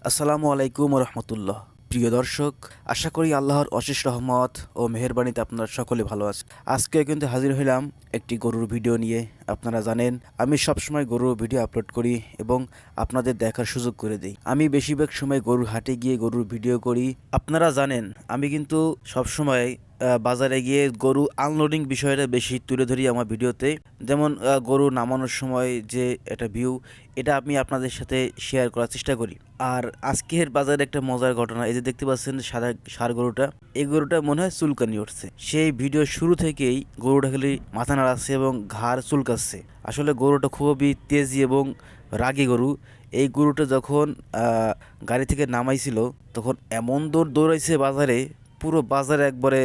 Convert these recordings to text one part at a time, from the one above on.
আসসালামু আলাইকুম রহমতুল্লাহ। প্রিয় দর্শক, আশা করি আল্লাহর অশেষ রহমত ও মেহেরবানিতে আপনারা সকলে ভালো আছেন। আজকে কিন্তু হাজির হইলাম একটি গরুর ভিডিও নিয়ে। আপনারা জানেন আমি সবসময় গরুর ভিডিও আপলোড করি এবং আপনাদের দেখার সুযোগ করে দিই। আমি বেশিরভাগ সময় গরুর হাটে গিয়ে গরুর ভিডিও করি। আপনারা জানেন আমি কিন্তু সবসময় বাজারে গিয়ে গরু আনলোডিং বিষয়টা বেশি তুলে ধরি আমার ভিডিওতে। যেমন গরু নামানোর সময় যে একটা ভিউ, এটা আমি আপনাদের সাথে শেয়ার করার চেষ্টা করি। আর আজকের বাজারে একটা মজার ঘটনা, এই যে দেখতে পাচ্ছেন সাদা ষাঁড় গরুটা, এই গরুটা মনে হয় চুলকানি উঠছে। সেই ভিডিও শুরু থেকেই গরুটা খালি মাথা নাড়াচ্ছে এবং ঘাড় চুলকাচ্ছে। আসলে গরুটা খুবই তেজি এবং রাগী গরু। এই গরুটা যখন গাড়ি থেকে নামাইছিল তখন এমন দৌড়াইছে বাজারে, পুরো বাজারে একবারে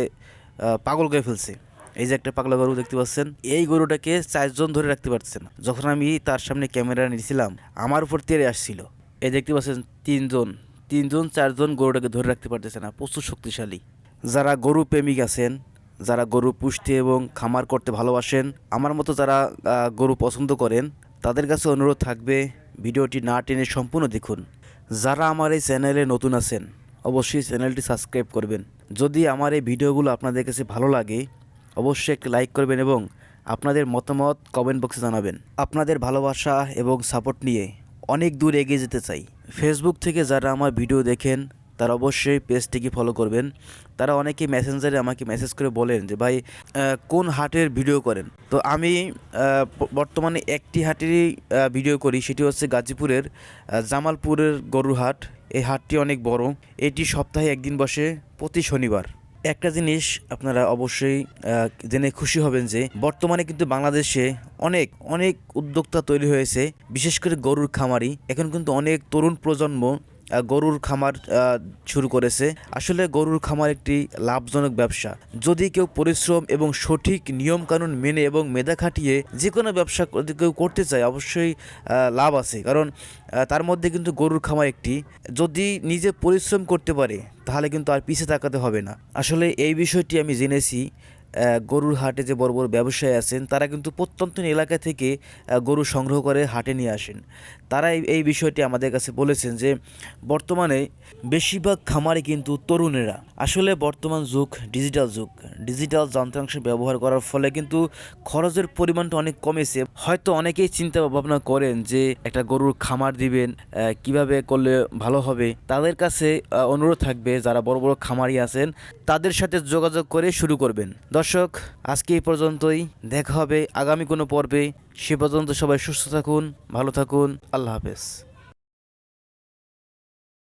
পাগল করে ফেলছে। এই যে একটা পাগলা গরু দেখতে পাচ্ছেন, এই গরুটাকে 4 জন ধরে রাখতে পারছে না। যখন আমি তার সামনে ক্যামেরা নিয়েছিলাম আমার উপর তেড়ে আসছিল। এই দেখতে পাচ্ছেন 3জন 4জন গরুটাকে ধরে রাখতে পারতেছে না, প্রচুর শক্তিশালী। যারা গরু প্রেমিক আছেন, যারা গরু পুষতে এবং খামার করতে ভালোবাসেন, আমার মতো যারা গরু পছন্দ করেন, তাদের কাছে অনুরোধ থাকবে ভিডিওটি না টেনে সম্পূর্ণ দেখুন। যারা আমার এই চ্যানেলে নতুন আছেন অবশ্যই চ্যানেলটি সাবস্ক্রাইব করবেন। যদি আমার এই ভিডিওগুলো আপনাদের কাছে ভালো লাগে অবশ্যই একটি লাইক করবেন এবং আপনাদের মতামত কমেন্ট বক্সে জানাবেন। আপনাদের ভালোবাসা এবং সাপোর্ট নিয়ে অনেক দূর এগিয়ে যেতে চাই। ফেসবুক থেকে যারা আমার ভিডিও দেখেন তারা অবশ্যই পেজটিকে ফলো করবেন। তারা অনেকে মেসেঞ্জারে আমাকে মেসেজ করে বলেন যে ভাই কোন হাটের ভিডিও করেন। তো আমি বর্তমানে একটি হাটেরই ভিডিও করি, সেটি হচ্ছে গাজীপুরের জামালপুরের গরুর হাট। এই হাটটি অনেক বড়, এটি সপ্তাহে একদিন বসে প্রতি শনিবার। একটা জিনিস আপনারা অবশ্যই জেনে খুশি হবেন যে বর্তমানে কিন্তু বাংলাদেশে অনেক অনেক উদ্যোক্তা তৈরি হয়েছে, বিশেষ করে গরুর খামারি। এখন কিন্তু অনেক তরুণ প্রজন্ম গরুর খামার শুরু করেছে। আসলে গরুর খামার একটি লাভজনক ব্যবসা। যদি কেউ পরিশ্রম এবং সঠিক নিয়মকানুন মেনে এবং মেধা খাটিয়ে যে কোনো ব্যবসা কেউ করতে চায় অবশ্যই লাভ আছে। কারণ তার মধ্যে কিন্তু গরুর খামার একটি, যদি নিজে পরিশ্রম করতে পারে তাহলে কিন্তু আর পিছে তাকাতে হবে না। আসলে এই বিষয়টি আমি জেনেছি। গরুর হাটে যে বড় বড় ব্যবসায়ী আছেন তারা কিন্তু প্রত্যন্ত এলাকা থেকে গরু সংগ্রহ করে হাটে নিয়ে আসেন। তারা এই বিষয়টি আমাদের কাছে বলেছেন যে বর্তমানে বেশিরভাগ খামারে কিন্তু তরুণেরা। আসলে বর্তমান যুগ ডিজিটাল যন্ত্রাংশ ব্যবহার করার ফলে কিন্তু খরচের পরিমাণটা অনেক কমেছে। হয়তো অনেকেই চিন্তা ভাবনা করেন যে একটা গরুর খামার দিবেন, কিভাবে করলে ভালো হবে। তাদের কাছে অনুরোধ থাকবে যারা বড় বড় খামারি আছেন তাদের সাথে যোগাযোগ করে শুরু করবেন। দর্শক, আজকে এই পর্যন্তই, দেখা হবে আগামী কোনো পর্বে। সে পর্যন্ত সবাই সুস্থ থাকুন, ভালো থাকুন, আল্লাহ হাফেজ।